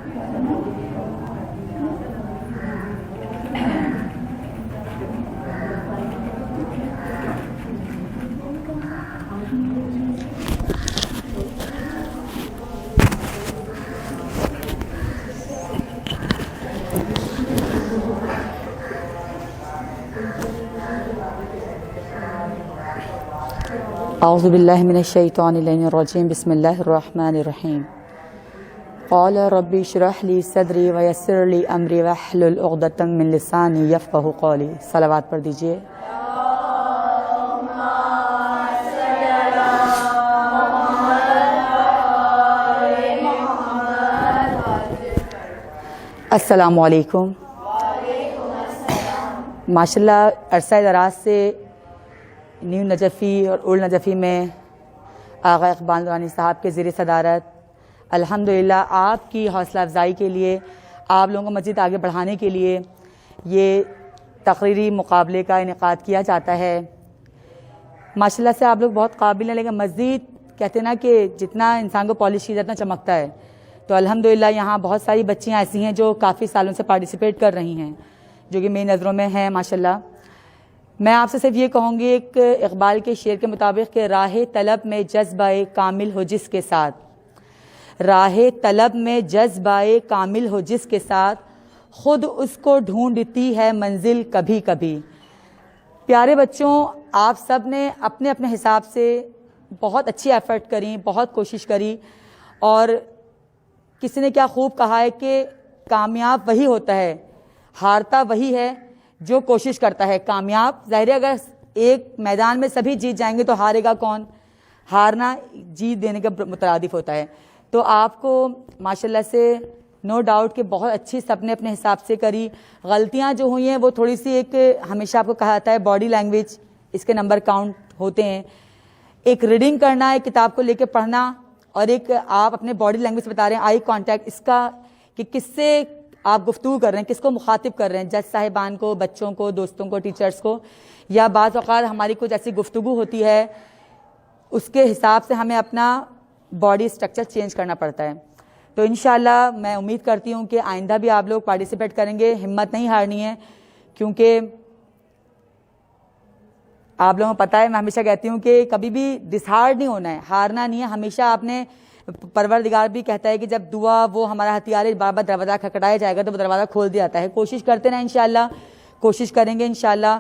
اعوذ باللہ من الشیطان الرجیم بسم اللہ الرحمن الرحیم قال رب اشرح لی صدری ویسر لی امری واحلل عقدۃ من لسانی یفقہوا قولی. صلوات پڑھ دیجئے. السلام علیکم. ماشاءاللہ عرصہ دراز سے نیو نجفی اور اولڈ نجفی میں آغا اقبال نورانی صاحب کے زیر صدارت الحمدللہ آپ کی حوصلہ افزائی کے لیے، آپ لوگوں کو مزید آگے بڑھانے کے لیے یہ تقریری مقابلے کا انعقاد کیا جاتا ہے. ماشاءاللہ سے آپ لوگ بہت قابل ہیں، لیکن مزید کہتے ہیں نا کہ جتنا انسان کو پالش کی جتنا چمکتا ہے. تو الحمدللہ یہاں بہت ساری بچیاں ایسی ہیں جو کافی سالوں سے پارٹیسپیٹ کر رہی ہیں، جو کہ میری نظروں میں ہیں ماشاءاللہ. میں آپ سے صرف یہ کہوں گی ایک اقبال کے شعر کے مطابق کہ راہ طلب میں جذبہ کامل ہو جس کے ساتھ، راہ طلب میں جذبہ کامل ہو جس کے ساتھ، خود اس کو ڈھونڈتی ہے منزل کبھی کبھی. پیارے بچوں، آپ سب نے اپنے اپنے حساب سے بہت اچھی ایفرٹ کری، بہت کوشش کری، اور کسی نے کیا خوب کہا ہے کہ کامیاب وہی ہوتا ہے، ہارتا وہی ہے جو کوشش کرتا ہے. کامیاب ظاہر ہے اگر ایک میدان میں سبھی جیت جائیں گے تو ہارے گا کون؟ ہارنا جیت دینے کا مترادف ہوتا ہے. تو آپ کو ماشاءاللہ سے نو ڈاؤٹ کہ بہت اچھی سب نے اپنے حساب سے کری. غلطیاں جو ہوئی ہیں وہ تھوڑی سی، ایک ہمیشہ آپ کو کہا جاتا ہے باڈی لینگویج، اس کے نمبر کاؤنٹ ہوتے ہیں. ایک ریڈنگ کرنا، ایک کتاب کو لے کے پڑھنا، اور ایک آپ اپنے باڈی لینگویج بتا رہے ہیں، آئی کانٹیکٹ، اس کا کہ کس سے آپ گفتگو کر رہے ہیں، کس کو مخاطب کر رہے ہیں، جج صاحبان کو، بچوں کو، دوستوں کو، ٹیچرز کو، یا بعض اوقات ہماری کچھ ایسی گفتگو ہوتی ہے اس کے حساب سے ہمیں اپنا باڈی اسٹرکچر چینج کرنا پڑتا ہے. تو انشاءاللہ میں امید کرتی ہوں کہ آئندہ بھی آپ لوگ پارٹیسپیٹ کریں گے. ہمت نہیں ہارنی ہے، کیونکہ آپ لوگوں کو پتہ ہے، میں ہمیشہ کہتی ہوں کہ کبھی بھی ڈسہارڈ نہیں ہونا ہے، ہارنا نہیں ہے. ہمیشہ آپ نے، پروردگار بھی کہتا ہے کہ جب دعا وہ ہمارا ہتھیار ہے، بار بار دروازہ کھٹکھٹایا جائے گا تو وہ دروازہ کھول دیا جاتا ہے. کوشش کرتے رہیں، انشاءاللہ کوشش کریں گے، انشاءاللہ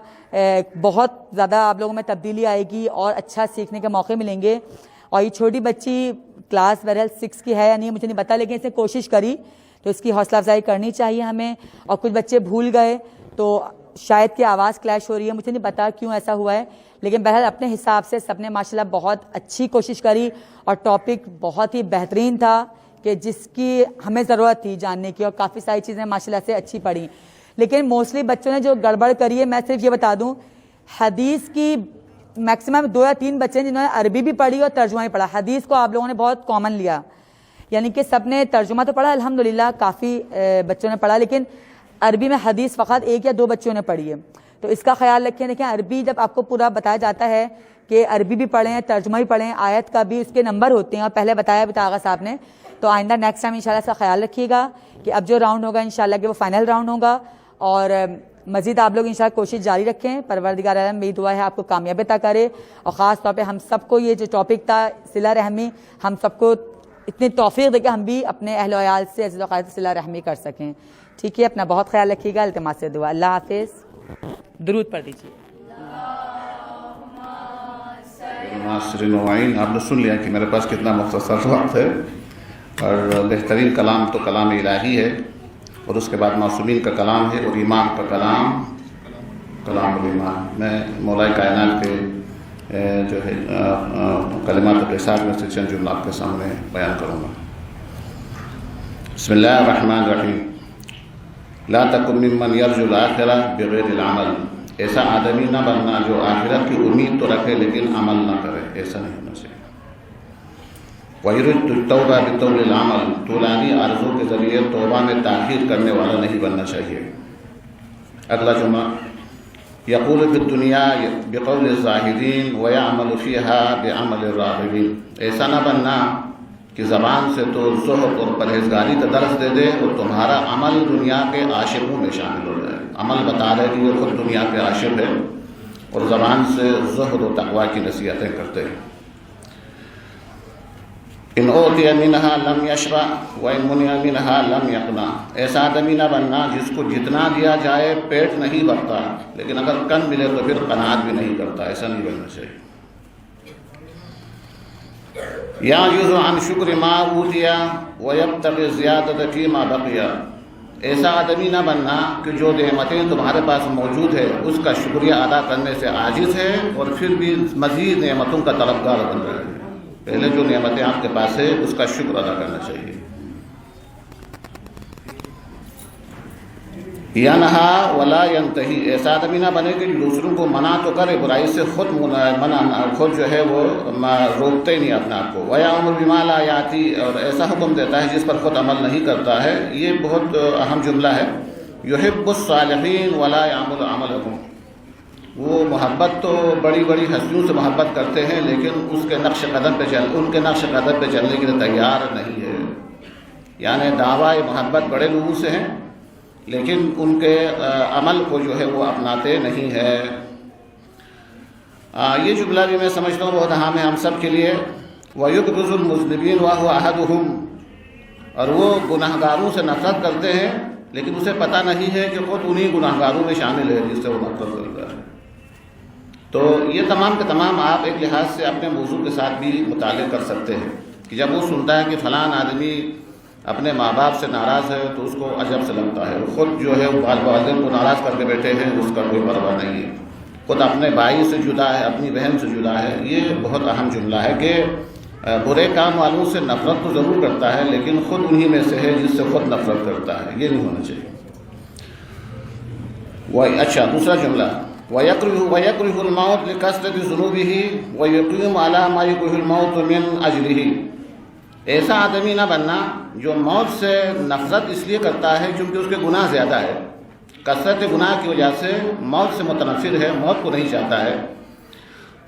بہت زیادہ آپ لوگوں میں تبدیلی آئے گی اور اچھا سیکھنے کے موقع ملیں گے. اور یہ چھوٹی بچی کلاس بہرحال 6 کی ہے یا نہیں مجھے نہیں پتا، لیکن اس نے کوشش کری تو اس کی حوصلہ افزائی کرنی چاہیے ہمیں. اور کچھ بچے بھول گئے تو شاید کہ آواز کلیش ہو رہی ہے، مجھے نہیں پتا کیوں ایسا ہوا ہے، لیکن بہرحال اپنے حساب سے سب نے ماشاءاللہ بہت اچھی کوشش کری. اور ٹاپک بہت ہی بہترین تھا کہ جس کی ہمیں ضرورت تھی جاننے کی، اور کافی ساری چیزیں ماشاءاللہ سے اچھی پڑھی. لیکن موسٹلی بچوں نے جو گڑبڑ کری ہے، میں صرف یہ بتا دوں، حدیث کی میکسیمم 2 یا 3 بچے ہیں جنہوں نے عربی بھی پڑھی اور ترجمہ بھی پڑھا. حدیث کو آپ لوگوں نے بہت کامن لیا، یعنی کہ سب نے ترجمہ تو پڑھا الحمدللہ، کافی بچوں نے پڑھا، لیکن عربی میں حدیث فقط 1 یا 2 بچوں نے پڑھی ہے. تو اس کا خیال رکھیں. دیکھیں عربی جب آپ کو پورا بتایا جاتا ہے کہ عربی بھی پڑھیں، ترجمہ بھی پڑھیں، آیت کا بھی اس کے نمبر ہوتے ہیں، اور پہلے بتایا بھی تھا آغا صاحب نے. تو آئندہ نیکسٹ ٹائم انشاءاللہ اس کا خیال رکھیے گا کہ اب جو راؤنڈ ہوگا انشاءاللہ کہ وہ فائنل راؤنڈ ہوگا. اور مزید آپ لوگ انشاءاللہ کوشش جاری رکھیں. پروردگار عالم میری دعا ہے آپ کو کامیابی عطا کرے. اور خاص طور پہ ہم سب کو یہ جو ٹاپک تھا صلہ رحمی، ہم سب کو اتنی توفیق دے کہ ہم بھی اپنے اہل و عیال سے عزیز و قریب سے صلہ رحمی کر سکیں. ٹھیک ہے، اپنا بہت خیال رکھیے گا. التماس سے دعا. اللہ حافظ. درود پڑھ دیجیے. ناصرین و معین، آپ نے سن لیا کہ میرے پاس کتنا مختصر وقت ہے، اور بہترین کلام تو کلام الہی ہے، اور اس کے بعد معصومین کا کلام ہے، اور امام کا کلام کلام الایمان. میں مولا کائنات کے جو ہے کلمات قصار میں سے چند جملہ آپ کے سامنے بیان کروں گا. بسم اللہ الرحمن الرحیم. لا تکن ممن یرجو الآخرہ بغیر العمل. ایسا آدمی نہ بننا جو آخرت کی امید تو رکھے لیکن عمل نہ کرے، ایسا نہیں ہونا چاہیے. وَيُرِدُ التَّوْبَةَ بِطَوْلِ الْعَمَلِ. طولانی عرضوں کے ذریعے توبہ میں تاخیر کرنے والا نہیں بننا چاہیے. اگلا جملہ، یقول فی الدنیا بقول الزاہدین ویعمل فیہا بعمل الراغبین. ایسا نہ بننا کہ زبان سے تو زہد اور پرہیزگاری کا درس دے دے اور تمہارا عمل دنیا کے عاشقوں میں شامل ہو جائے. عمل بتا رہے کہ یہ خود دنیا کے عاشق ہے اور زبان سے زہد و تقوی کی نصیحتیں کرتے ہیں. ان اوتی منہا لم یشبع و ان منع منہا لم یقنع. ایسا آدمی نہ بننا جس کو جتنا دیا جائے پیٹ نہیں بھرتا، لیکن اگر کم ملے تو پھر قناعت بھی نہیں کرتا. ایسا نہیں بننا چاہیے. یعجز عن شکر ما اوتی ویبتغی زیادۃ فیما بقی. ایسا آدمی نہ بننا کہ جو نعمتیں تمہارے پاس موجود ہے اس کا شکریہ ادا کرنے سے عاجز ہے اور پھر بھی مزید نعمتوں کا طلبگار بن رہے ہیں. پہلے جو نعمتیں آپ کے پاس ہے اس کا شکر ادا کرنا چاہیے. ینہا ولا ینتہی. ایسا آدمی نہ بنے کہ دوسروں کو منع تو کرے برائی سے، خود جو ہے وہ روکتے ہی نہیں اپنے آپ کو. ویامر بما لا یاتی. اور ایسا حکم دیتا ہے جس پر خود عمل نہیں کرتا ہے. یہ بہت اہم جملہ ہے. یحب الصالحین ولا یعمل عملهم. وہ محبت تو بڑی بڑی ہستیوں سے محبت کرتے ہیں لیکن ان کے نقش قدم پہ چلنے کے لیے تیار نہیں ہے. یعنی دعویٰ محبت بڑے لوگوں سے ہیں لیکن ان کے عمل کو جو ہے وہ اپناتے نہیں ہے. یہ جملہ بھی میں سمجھتا ہوں بہت اہم ہے ہم سب کے لیے. وَيُبْغِضُ الْمُذْنِبِينَ وَهُوَ أَحَدُهُمْ. اور وہ گناہگاروں سے نفرت کرتے ہیں لیکن اسے پتہ نہیں ہے کہ خود انہی گناہگاروں میں شامل ہے جس سے وہ نفرت کرتا ہے. تو یہ تمام کے تمام آپ ایک لحاظ سے اپنے موضوع کے ساتھ بھی متعلق کر سکتے ہیں کہ جب وہ سنتا ہے کہ فلاں آدمی اپنے ماں باپ سے ناراض ہے تو اس کو عجب سے لگتا ہے. خود جو ہے والدین کو ناراض کر کے بیٹھے ہیں اس کا کوئی پرواہ نہیں ہے. خود اپنے بھائی سے جدا ہے، اپنی بہن سے جدا ہے. یہ بہت اہم جملہ ہے کہ برے کام والوں سے نفرت تو ضرور کرتا ہے لیکن خود انہی میں سے ہے جس سے خود نفرت کرتا ہے. یہ نہیں ہونا چاہیے. اچھا، دوسرا جملہ وَيَكْرِهُ الْمَوْتَ لِكَثْرَةِ ذُنُوبِهِ وَيُقِيمُ عَلَى مَا يُكْرِهُ الْمَوْتُ مِنْ أَجْلِهِ. ایسا آدمی نہ بننا جو موت سے نفرت اس لیے کرتا ہے کیونکہ اس کے گناہ زیادہ ہے. کثرت گناہ کی وجہ سے موت سے متنفر ہے، موت کو نہیں چاہتا ہے.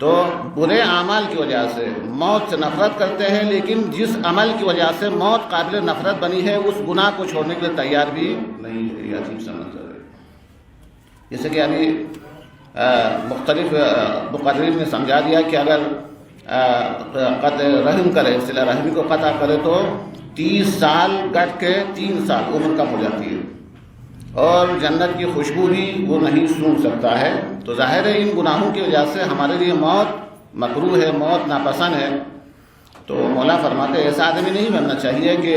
تو برے اعمال کی وجہ سے موت سے نفرت کرتے ہیں لیکن جس عمل کی وجہ سے موت قابل نفرت بنی ہے اس گناہ کو چھوڑنے کے لیے تیار بھی نہیں ہے. یہ عجیب سا منظر ہے. جیسے کہ ابھی مختلف مقررین نے سمجھا دیا کہ اگر قطع رحم کرے، صلہ رحمی کو قطع کرے تو 30 سال گٹ کے 3 سال عمر کم ہو جاتی ہے اور جنت کی خوشبو بھی وہ نہیں سونگھ سکتا ہے. تو ظاہر ہے ان گناہوں کی وجہ سے ہمارے لیے موت مکروہ ہے، موت ناپسند ہے. تو مولا فرماتے ایسا آدمی نہیں بننا چاہیے کہ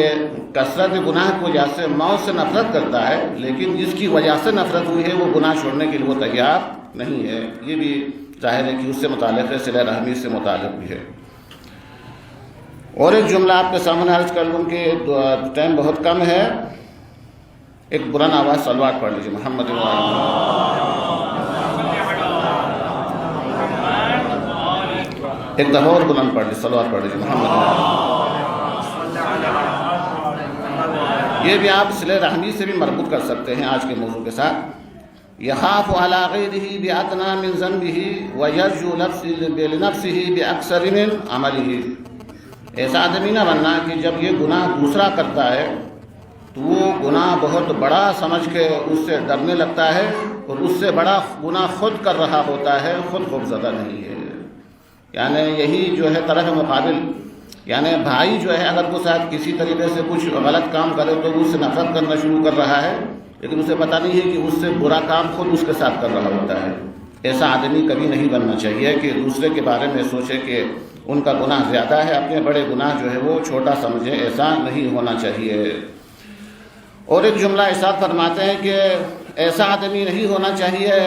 کثرت گناہ کی وجہ سے موت سے نفرت کرتا ہے لیکن جس کی وجہ سے نفرت ہوئی ہے وہ گناہ چھوڑنے کے لیے وہ تیار نہیں ہے. یہ بھی ظاہر ہے کہ اس سے متعلق ہے، صلہ رحمی سے متعلق بھی ہے. اور ایک جملہ آپ کے سامنے عرض کر لوں کہ ٹائم بہت کم ہے. ایک بلند آواز صلوات پڑھ لیجیے محمد. ایک دفعہ اور بلند پڑھ لیجیے، صلوات پڑھ لیجیے محمد. یہ بھی آپ صلہ رحمی سے بھی مربوط کر سکتے ہیں آج کے موضوع کے ساتھ. یخاف علی غیرہ بأدنی من ذنبہ ویرجو لنفسہ بأکثر من عملہ. ایسا آدمی نہ بننا کہ جب یہ گناہ دوسرا کرتا ہے تو وہ گناہ بہت بڑا سمجھ کے اس سے ڈرنے لگتا ہے اور اس سے بڑا گناہ خود کر رہا ہوتا ہے، خود خوفزدہ نہیں ہے. یعنی یہی جو ہے طرف مقابل، یعنی بھائی جو ہے اگر وہ ساتھ کسی طریقے سے کچھ غلط کام کرے تو وہ اس سے نفرت کرنا شروع کر رہا ہے لیکن اسے پتہ نہیں ہے کہ اس سے برا کام خود اس کے ساتھ کر رہا ہوتا ہے. ایسا آدمی کبھی نہیں بننا چاہیے کہ دوسرے کے بارے میں سوچے کہ ان کا گناہ زیادہ ہے، اپنے بڑے گناہ جو ہے وہ چھوٹا سمجھے. ایسا نہیں ہونا چاہیے. اور ایک جملہ ارشاد فرماتے ہیں کہ ایسا آدمی نہیں ہونا چاہیے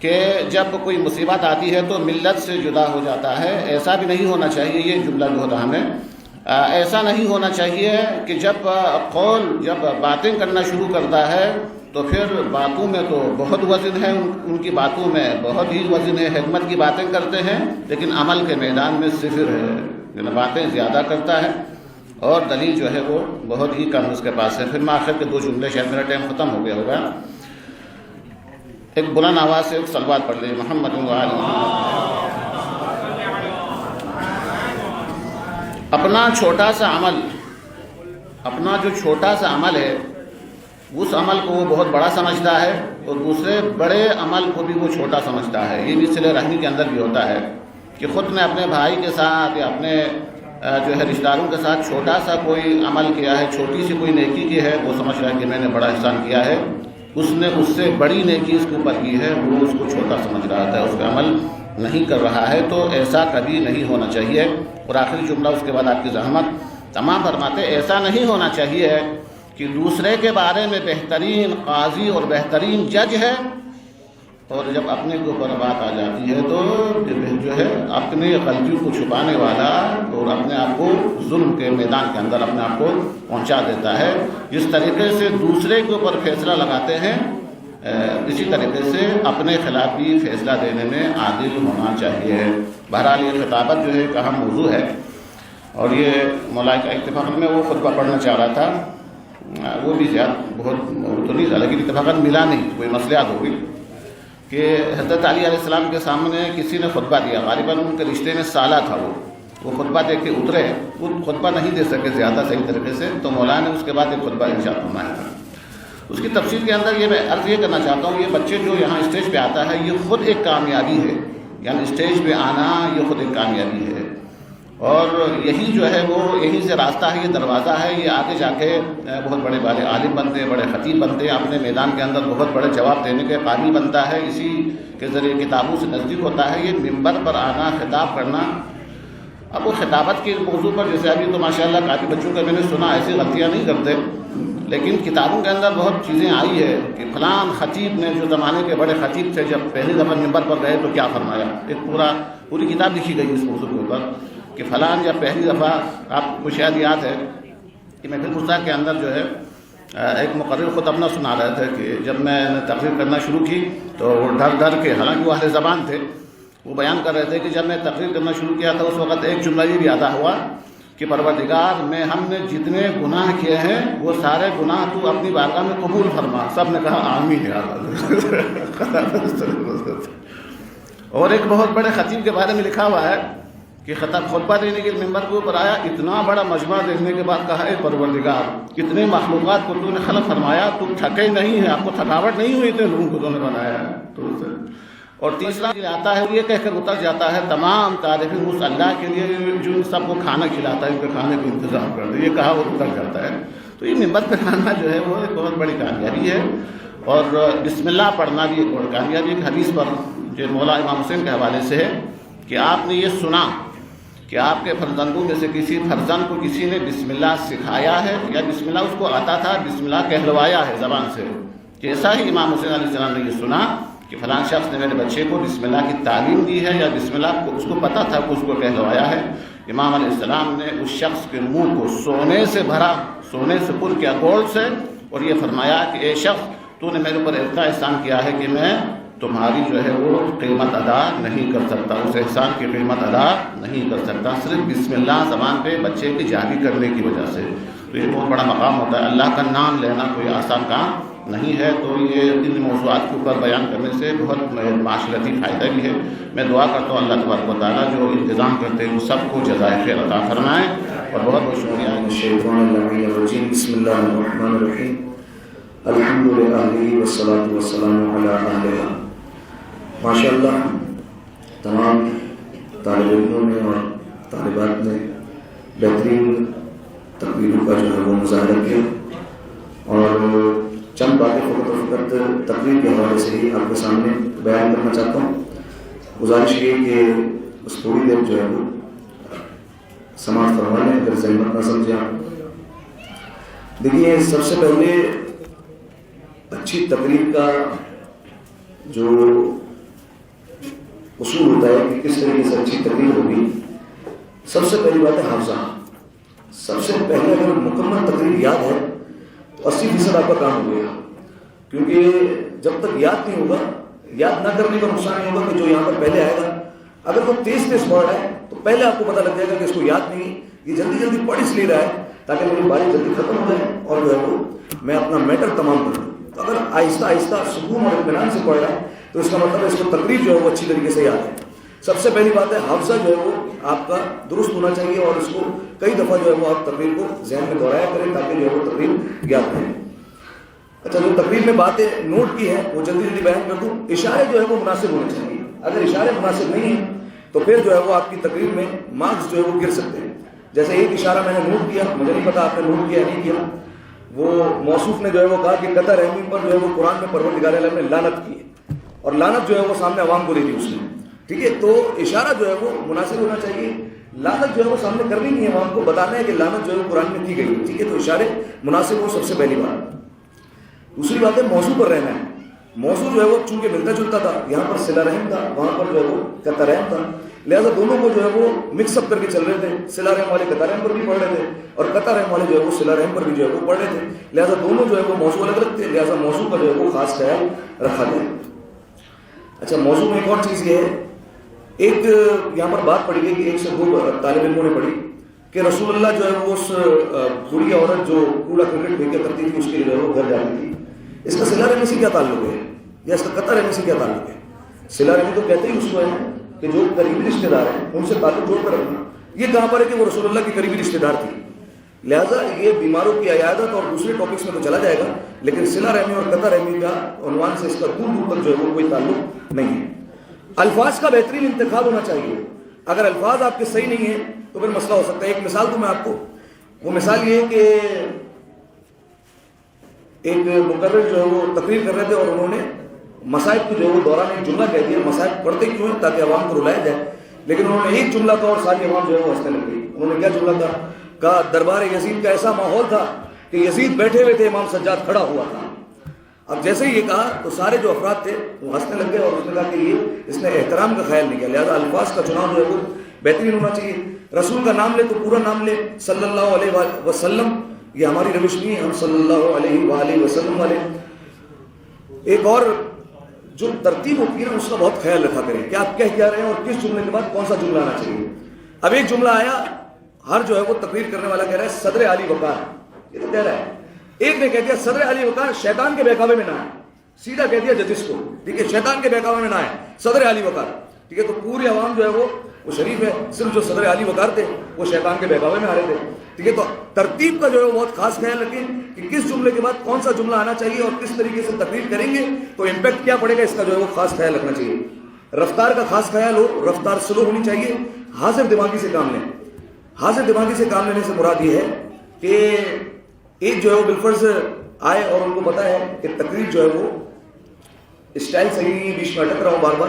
کہ جب کوئی مصیبت آتی ہے تو ملت سے جدا ہو جاتا ہے. ایسا بھی نہیں ہونا چاہیے. یہ جملہ بہت اہم ہے. ایسا نہیں ہونا چاہیے کہ جب باتیں کرنا شروع کرتا ہے تو پھر باتوں میں تو بہت وزن ہے، ان کی باتوں میں بہت ہی وزن ہے، حکمت کی باتیں کرتے ہیں لیکن عمل کے میدان میں صفر ہے. یعنی باتیں زیادہ کرتا ہے اور دلیل جو ہے وہ بہت ہی کم اس کے پاس ہے. پھر میں آخر کے 2 جملے، شاید میرا ٹائم ختم ہو گیا ہوگا. ایک بلند آواز سے ایک صلوات پڑھ لیجیے محمد و آل محمد. اپنا چھوٹا سا عمل، اپنا جو چھوٹا سا عمل ہے اس عمل کو وہ بہت بڑا سمجھتا ہے اور دوسرے بڑے عمل کو بھی وہ چھوٹا سمجھتا ہے۔ یہ بھی صلہ رحمی کے اندر بھی ہوتا ہے کہ خود نے اپنے بھائی کے ساتھ یا اپنے جو ہے رشتہ داروں کے ساتھ چھوٹا سا کوئی عمل کیا ہے، چھوٹی سی کوئی نیکی کی ہے، وہ سمجھ رہا ہے کہ میں نے بڑا احسان کیا ہے، اس نے اس سے بڑی نیکی اس کے اوپر کی ہے، وہ اس کو چھوٹا سمجھ رہا تھا، اس کا عمل نہیں کر رہا ہے۔ تو ایسا کبھی نہیں ہونا چاہیے۔ اور آخری جملہ اس کے بعد آپ کی زحمت تمام فرماتے، ایسا نہیں ہونا چاہیے کہ دوسرے کے بارے میں بہترین قاضی اور بہترین جج ہے اور جب اپنے کے اوپر بات آ جاتی ہے تو جو ہے اپنے غلطیوں کو چھپانے والا اور اپنے آپ کو ظلم کے میدان کے اندر اپنے آپ کو پہنچا دیتا ہے۔ جس طریقے سے دوسرے کے اوپر فیصلہ لگاتے ہیں اسی طریقے سے اپنے خلاف بھی فیصلہ دینے میں عادل ہونا چاہیے۔ بہرحال یہ خطابت جو ہے ایک اہم موضوع ہے اور یہ مولانا کا اتفاق میں وہ خطبہ پڑھنا چاہ رہا تھا، وہ بھی زیادہ بہت تو نہیں تھا لیکن اتفاقاً ملا نہیں، کوئی مسئلات ہو گئی کہ حضرت علی علیہ السلام کے سامنے کسی نے خطبہ دیا، غالباً ان کے رشتے میں سالہ تھا، وہ خطبہ دے کے اترے، وہ خطبہ نہیں دے سکے زیادہ صحیح طریقے سے، تو مولانا نے اس کے بعد ایک خطبہ ارشاد فرمایا تھا۔ اس کی تفصیل کے اندر یہ میں عرض یہ کرنا چاہتا ہوں، یہ بچے جو یہاں اسٹیج پہ آتا ہے یہ خود ایک کامیابی ہے، یعنی اسٹیج پہ آنا یہ خود ایک کامیابی ہے، اور یہی جو ہے وہ یہیں سے راستہ ہے، یہ دروازہ ہے، یہ آگے جا کے بہت بڑے بڑے عالم بنتے ہیں، بڑے خطیب بنتے ہیں، اپنے میدان کے اندر بہت بڑے جواب دینے کے قابل بنتا ہے، اسی کے ذریعے کتابوں سے نزدیک ہوتا ہے۔ یہ منبر پر آنا، خطاب کرنا، اب وہ خطابت کے موضوع پر جیسے ابھی تو ماشاءاللہ کافی بچوں کا میں نے سنا ایسی غلطیاں نہیں کرتے، لیکن کتابوں کے اندر بہت چیزیں آئی ہے کہ فلاں خطیب نے، جو زمانے کے بڑے خطیب تھے، جب پہلی دفعہ منبر پر گئے تو کیا فرمایا، ایک پوری کتاب لکھی گئی اس موضوع کے اوپر کہ فلاں جب پہلی دفعہ، آپ کو شاید یاد ہے کہ محفل گفتار کے اندر جو ہے ایک مقرر خود اپنا سنا رہے تھے کہ جب میں نے تقریر کرنا شروع کی تو وہ ڈر کے، حالانکہ وہ اہل زبان تھے، وہ بیان کر رہے تھے کہ جب میں تقریر کرنا شروع کیا تھا اس وقت ایک جملہ یہ بھی ادا ہوا کہ پروردگار میں ہم نے جتنے گناہ کیے ہیں وہ سارے گناہ تو اپنی بارگاہ میں قبول فرما۔ سب نے کہا آمین یا اللہ۔ اور ایک بہت بڑے خطیب کے بارے میں لکھا ہوا ہے کہ خطبہ دینے کے ممبر کے اوپر آیا، اتنا بڑا مجمع دیکھنے کے بعد کہا، اے پروردگار کتنے مخلوقات کو تو نے خلق فرمایا، تم تھکے نہیں ہیں، آپ کو تھکاوٹ نہیں ہوئی، اتنے لوگوں کو تو نے بنایا ہے۔ اور تیسرا آتا ہے وہ یہ کہہ کر اتر جاتا ہے، تمام تعریفیں اس اللہ کے لیے جو ان سب کو کھانا کھلاتا ہے، ان کے کھانے کا انتظام کر دے، یہ کہا وہ اتر جاتا ہے۔ تو یہ ممبر پہ آنا جو ہے وہ ایک بہت بڑی کامیابی ہے، اور بسم اللہ پڑھنا بھی ایک بڑی کامیابی۔ ایک حدیث پر جو مولا امام حسین کے حوالے سے ہے کہ آپ نے یہ سنا کہ آپ کے فرزندوں میں سے کسی فرزند کو کسی نے بسم اللہ سکھایا ہے یا بسم اللہ اس کو آتا تھا، بسم اللہ کہلوایا ہے زبان سے، جیسا ہی امام حسین علیہ السلام نے یہ سنا کہ فلاں شخص نے میرے بچے کو بسم اللہ کی تعلیم دی ہے یا بسم اللہ کو اس کو پتہ تھا کہ اس کو کہلوایا ہے، امام علیہ السلام نے اس شخص کے منہ کو سونے سے بھرا، سونے سے پر کیا، گولڈ سے، اور یہ فرمایا کہ اے شخص تو نے میرے اوپر اتنا احسان کیا ہے کہ میں تمہاری جو ہے وہ قیمت ادا نہیں کر سکتا، اس احسان کی قیمت ادا نہیں کر سکتا، صرف بسم اللہ زبان پہ بچے کی جاری کرنے کی وجہ سے۔ تو یہ بہت بڑا مقام ہوتا ہے، اللہ کا نام لینا کوئی آسان کام نہیں ہے۔ تو یہ ان موضوعات کے اوپر بیان کرنے سے بہت معاشرتی فائدہ بھی ہے۔ میں دعا کرتا ہوں اللہ تبارک و تعالیٰ جو انتظام کرتے ہیں وہ سب کو جزائے خیر عطا فرمائے، اور بہت بہت شکریہ۔ الشیطان اللعین الرجیم، بسم اللہ الرحمن الرحیم، الحمدللہ والصلاة والسلام علی اہلہ۔ ماشاءاللہ تمام طالب علموں نے اور طالبات نے بہترین تقریروں کا جو ہے وہ مظاہرہ کیا، اور چند باتیں فقط تقریر کے حوالے سے ہی آپ کے سامنے بیان کرنا چاہتا ہوں۔ گزارش یہ کہ اس تھوڑی دیر جو ہے وہ سماعت فرما لیں، اگر زحمت نہ سمجھیں آپ۔ دیکھیے، سب سے پہلے اچھی تقریر کا جو اصول ہوتا ہے کہ کس طریقے سے اچھی تقریر ہوگی، سب سے پہلی بات ہے حافظہ۔ سب سے پہلے اگر مکمل تقریر یاد ہے تو 80% آپ کا کام ہو گیا، کیونکہ جب تک یاد نہیں ہوگا، یاد نہ کرنے کا نقصان یہ ہوگا کہ جو یہاں پر پہلے آئے گا اگر وہ تیز ورڈ ہے تو پہلے آپ کو پتہ لگ جائے گا کہ اس کو یاد نہیں، یہ جلدی جلدی پڑھ اس لیے رہا ہے تاکہ میری باری جلدی ختم ہو جائے اور جو ہے وہ میں اپنا میٹر تمام کروں۔ تو اگر آہستہ آہستہ سکون اور اطمینان سے پڑھ رہا ہے تو اس کا مطلب ہے اس کو تقریر جو ہے وہ اچھی طریقے سے یاد ہے۔ سب سے پہلی بات ہے حافظہ جو ہے وہ آپ کا درست ہونا چاہیے اور اس کو کئی دفعہ جو ہے وہ آپ تقریر کو ذہن میں دہرایا کریں تاکہ جو ہے وہ تقریر یاد رہے. اچھا جو تقریر میں باتیں نوٹ کی ہیں وہ جلدی جلدی بیان کر دوں. اشارے جو ہے وہ مناسب ہونے چاہیے. اگر اشارے مناسب نہیں ہیں تو پھر جو ہے وہ آپ کی تقریر میں مارکس جو ہے وہ گر سکتے ہیں. جیسے ایک اشارہ میں نے نوٹ کیا, مجھے نہیں پتا آپ نے نوٹ کیا نہیں کیا, وہ موصوف نے جو ہے وہ کہا کہ قطع رحمی پر جو ہے وہ قرآن میں پروردگار عالم نے لعنت کی ہے, اور لعنت جو ہے وہ سامنے عوام کو دے دی اس نے. ٹھیک ہے, تو اشارہ جو ہے وہ مناسب ہونا چاہیے. لعنت جو ہے وہ سامنے کرنی نہیں ہے, عوام کو بتانا ہے کہ لعنت جو ہے وہ قرآن میں کی گئی ہے. ٹھیک ہے, تو اشارے مناسب ہو, سب سے پہلی بات. دوسری بات ہے موضوع پر رہنا ہے. موضوع جو ہے وہ چونکہ ملتا جلتا تھا, یہاں پر صلہ رحم تھا, وہاں پر جو ہے وہ قطع رحم تھا, لہٰذا دونوں کو جو ہے وہ مکس اپ کر کے چل رہے تھے. صلہ رحم والے قطع رحم پر بھی پڑھ رہے تھے اور قطع رحم والے جو ہے وہ صلہ رحم پر بھی جو ہے وہ پڑھ رہے تھے. لہٰذا دونوں جو ہے وہ موضوع الگ الگ تھے, لہٰذا موضوع کا جو ہے وہ خاص خیال رکھا گیا. اچھا, موضوع میں ایک اور چیز یہ ہے, ایک یہاں پر بات پڑی گئی کہ 1 سے 2 طالب علموں نے پڑھی کہ رسول اللہ جو ہے وہ اس بوڑھی عورت جو کوڑا کرکٹ پھینکا کرتی تھی اس کے جو ہے وہ گھر جاتی تھی. اس کا صلہ رحمی سے کیا تعلق ہے یا اس کا قطع رحمی سے کیا تعلق ہے؟ صلہ رحمی تو کہتے ہی اس کو ہے کہ جو قریبی رشتہ دار ہیں ان سے تعلق جوڑ کر رکھنا. یہ کہاں پر ہے کہ وہ رسول اللہ کی قریبی رشتہ دار تھی. لہٰذا یہ بیماروں کی عیادت اور دوسرے ٹاپکس میں تو چلا جائے گا, لیکن صلہ رحمی اور قطع رحمی کا عنوان سے اس کا دور دور تک جو ہے وہ کوئی تعلق نہیں ہے. الفاظ کا بہترین انتخاب ہونا چاہیے. اگر الفاظ آپ کے صحیح نہیں ہیں تو پھر مسئلہ ہو سکتا ہے. ایک مثال دوں میں آپ کو. وہ مثال یہ ہے کہ ایک مقرر جو ہے وہ تقریر کر رہے تھے اور انہوں نے مصائب کو جو ہے وہ دوران ایک جملہ کہہ دیا. مصائب پڑھتے کیوں ہیں؟ تاکہ عوام کو رلایا جائے. لیکن انہوں نے ایک جملہ کہا اور ساری عوام جو ہے وہ ہنسنے لگ گئی. انہوں نے کیا جملہ کہا؟ دربار یزید کا ایسا ماحول تھا کہ یزید بیٹھے ہوئے تھے, امام سجاد کھڑا ہوا تھا. اب جیسے ہی یہ کہا تو سارے جو افراد تھے وہ ہنسنے لگ گئے اور اس نے کہا کہ یہ اس نے احترام کا خیال نہیں کیا. لہٰذا الفاظ کا چناؤ جو ہے وہ بہترین ہونا چاہیے. رسول کا نام لے تو پورا نام لے, صلی اللہ علیہ وسلم. یہ ہماری روش نہیں ہے, ہم صلی اللہ علیہ وآلہ وسلم والے. ایک اور جو ترتیب ہوتی ہے نا اس کا بہت خیال رکھا کریں کہ آپ کہہ کیا رہے ہیں اور کس جملے کے بعد کون سا جملہ آنا چاہیے. اب ایک جملہ آیا, ہر جو ہے وہ تقریر کرنے والا کہہ رہا ہے صدر علی وقار, یہ تو کہہ رہا ہے. ایک نے کہہ دیا صدر علی وقار شیطان کے بہکاوے میں نہ آئے, سیدھا کہہ دیا ججس کو. ٹھیک ہے, شیطان کے بہکاوے میں نہ آئے, صدر علی وقار. ٹھیک ہے, تو پوری عوام جو ہے وہ شریف ہے, صرف جو صدر علی وقار تھے وہ شیطان کے بہکاوے میں آ رہے تھے. ٹھیک ہے, تو ترتیب کا جو ہے بہت خاص خیال رکھیں کہ کس جملے کے بعد کون سا جملہ آنا چاہیے اور کس طریقے سے تقریر کریں گے تو امپیکٹ کیا پڑے گا, اس کا جو ہے وہ خاص خیال رکھنا چاہیے. رفتار کا خاص خیال ہو, رفتار سلو ہونی چاہیے. حاضر دماغی سے کام لیں. حاضر دماغی سے کام لینے سے مراد یہ ہے کہ ایک جو ہے وہ بالفرض آئے اور ان کو پتا ہے کہ تقریر جو ہے وہ اسٹائل صحیح نہیں ہے, بیچ میں اٹک رہا ہوں بار بار,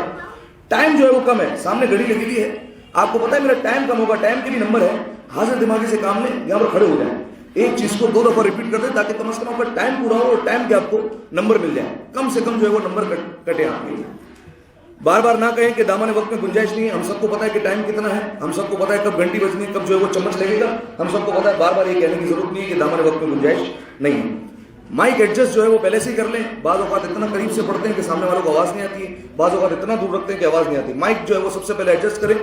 ٹائم جو ہے وہ کم ہے, سامنے گھڑی لگی ہوئی ہے, آپ کو پتا ہے میرا ٹائم کم ہوگا, ٹائم کے بھی نمبر ہے. حاضر دماغی سے کام لیں, یہاں پر کھڑے ہو جائیں, ایک چیز کو 2 دفعہ ریپیٹ کر دیں تاکہ کم از کم آپ کا ٹائم پورا ہو اور ٹائم کے آپ کو نمبر مل جائے. کم سے کم جو ہے وہ نمبر کٹے آپ کے. بار بار نہ کہیں کہ دامن وقت میں گنجائش نہیں ہے. ہم سب کو پتا ہے کہ ٹائم کتنا ہے, ہم سب کو پتا ہے کب گھنٹی بجنی ہے, کب جو ہے وہ چمچ لگے گا, ہم سب کو پتا ہے. بار بار یہ کہنے کی ضرورت نہیں ہے کہ دامن وقت میں گنجائش نہیں ہے. مائک ایڈجسٹ جو ہے وہ پہلے سے ہی کر لیں. بعض اوقات اتنا قریب سے پڑھتے ہیں کہ سامنے والوں کو آواز نہیں آتی ہے, بعض اوقات اتنا دور رکھتے ہیں کہ آواز نہیں آتی. مائک جو ہے وہ سب سے پہلے ایڈجسٹ کریں.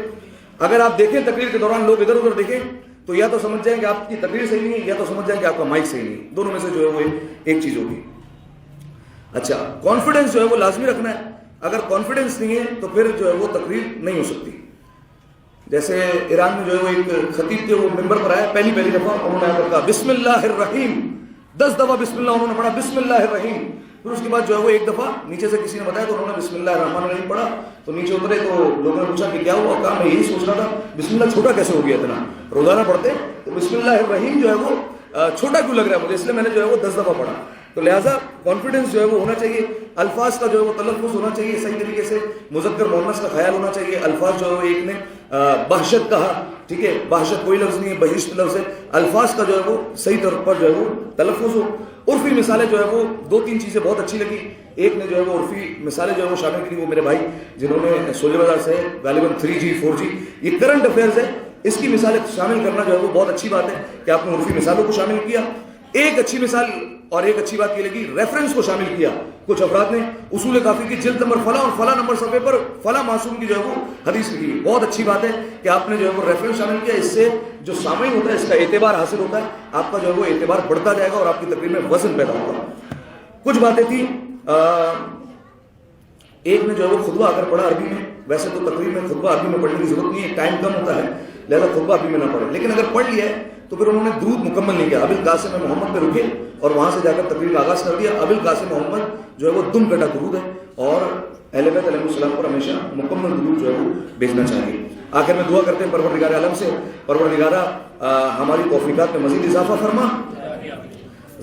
اگر آپ دیکھیں تقریر کے دوران لوگ ادھر ادھر دیکھیں تو یا تو سمجھ جائیں کہ آپ کی تقریر صحیح نہیں ہے, یا تو سمجھ جائیں کہ آپ کا مائک صحیح نہیں ہے. دونوں میں سے جو ہے وہ ایک چیز ہوگی. اچھا, کانفیڈنس جو ہے وہ لازمی رکھنا ہے. اگر کانفیڈنس نہیں ہے تو پھر جو ہے وہ تقریر نہیں ہو سکتی. جیسے ایران میں جو ہے وہ ایک خطیب تھے, وہ ممبر پر آئے, پہلی دفعہ انہوں نے کہا بسم اللہ الرحیم, 10 دفعہ بسم اللہ انہوں نے پڑھا, بسم اللہ الرحیم. پھر اس کے بعد جو ہے وہ ایک دفعہ نیچے سے کسی نے بتایا تو انہوں نے بسم اللہ الرحمن الرحیم پڑھا. تو نیچے اترے تو لوگوں نے پوچھا کہ کیا ہوا, کہا میں یہی سوچ رہا تھا بسم اللہ چھوٹا کیسے ہو گیا, اتنا روزانہ پڑھتے تو بسم اللہ الرحیم جو ہے وہ چھوٹا کیوں لگ رہا ہے مجھے, اس لیے میں نے جو ہے وہ 10 دفعہ پڑھا. تو لہٰذا کانفیڈنس جو ہے وہ ہونا چاہیے. الفاظ کا جو ہے وہ تلفظ ہونا چاہیے صحیح طریقے سے. مذکر مؤنث کا خیال ہونا چاہیے. الفاظ جو ہے وہ ایک نے بحشت کہا, ٹھیک ہے, بحشت کوئی لفظ نہیں ہے, بہشت لفظ ہے. الفاظ کا جو ہے وہ صحیح طور پر جو ہے وہ تلفظ ہو. عرفی مثالیں جو ہے وہ 2-3 چیزیں بہت اچھی لگی. ایک نے جو ہے وہ عرفی مثالیں جو ہے وہ شامل کی, وہ میرے بھائی جنہوں نے سولے بازار سے غالباً 3G 4G یہ کرنٹ افیئرز ہے, اس کی مثالیں شامل کرنا جو ہے وہ بہت اچھی بات ہے کہ آپ نے عرفی مثالوں کو شامل کیا. ایک اچھی مثال اور ایک اچھی بات یہ لگی, ریفرنس کو شامل کیا. کچھ افراد نے اصول کافی کی جلد نمبر فلاں اور فلاں نمبر صفحے پر فلاں معصوم کی جو ہے وہ حدیث لکھی. بہت اچھی بات ہے کہ آپ نے جو ہے وہ ریفرنس شامل کیا. اس سے جو سامعین ہوتا ہے اس کا اعتبار حاصل ہوتا ہے, آپ کا جو ہے وہ اعتبار بڑھتا جائے گا اور آپ کی تقریر میں وزن پیدا ہوگا. کچھ باتیں تھیں. ایک نے جو ہے وہ خطبہ اگر پڑھا عربی میں، ویسے تو تقریر میں خطبہ عربی میں پڑھنے کی ضرورت نہیں ہے، ٹائم کم ہوتا ہے، لہذا خطبہ عربی میں نہ پڑھے، لیکن اگر پڑھ لیا ہے تو پھر انہوں نے درود مکمل نہیں کیا، ابو القاسم محمد پہ رکے اور وہاں سے جا کر تقریر کا آغاز کر دیا۔ ابو القاسم محمد جو ہے وہ دم کٹا درود ہے، اور اہل بیت علیہ السلام پر ہمیشہ مکمل درود جو ہے وہ بھیجنا چاہیے۔ آخر میں دعا کرتے ہیں پروردگار عالم سے، پروردگارہ ہماری توفیقات میں مزید اضافہ فرما۔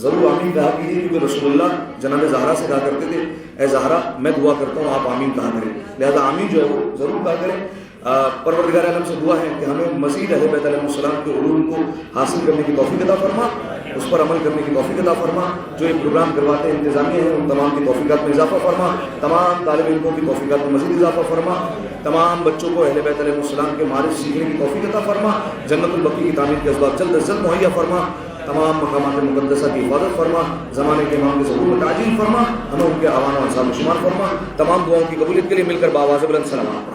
ضرور آمین کہا کیجیے، کیونکہ رسول اللہ جناب زہرا سے کہا کرتے تھے اے زہرا میں دعا کرتا ہوں آپ آمین کہا کریں، لہذا آمین جو ہے وہ ضرور کہا کریں۔ پروردگار عالم سے دعا ہے کہ ہمیں مزید اہل بیت علیہ السلام کے علوم کو حاصل کرنے کی توفیق عطا فرما، اس پر عمل کرنے کی توفیق عطا فرما۔ جو یہ پروگرام کرواتے ہیں انتظامیہ ہیں ان تمام کی توفیقات میں اضافہ فرما، تمام طالب علموں کی توفیقات میں مزید اضافہ فرما، تمام بچوں کو اہل بیت علیہ السلام کے معارف سیکھنے کی توفیق عطا فرما، جنت البقیع کی تعمیر کے اسباب جلد از جلد مہیا فرما، تمام مقامات مقدسہ کی حفاظت فرما، زمانے کے امام کے ظہور میں تعجیل فرما، ہمیں ان کے اعوان و انصار میں شمار فرما۔ تمام دعاؤں کی قبولیت کے لیے مل کر بآواز بلند سلام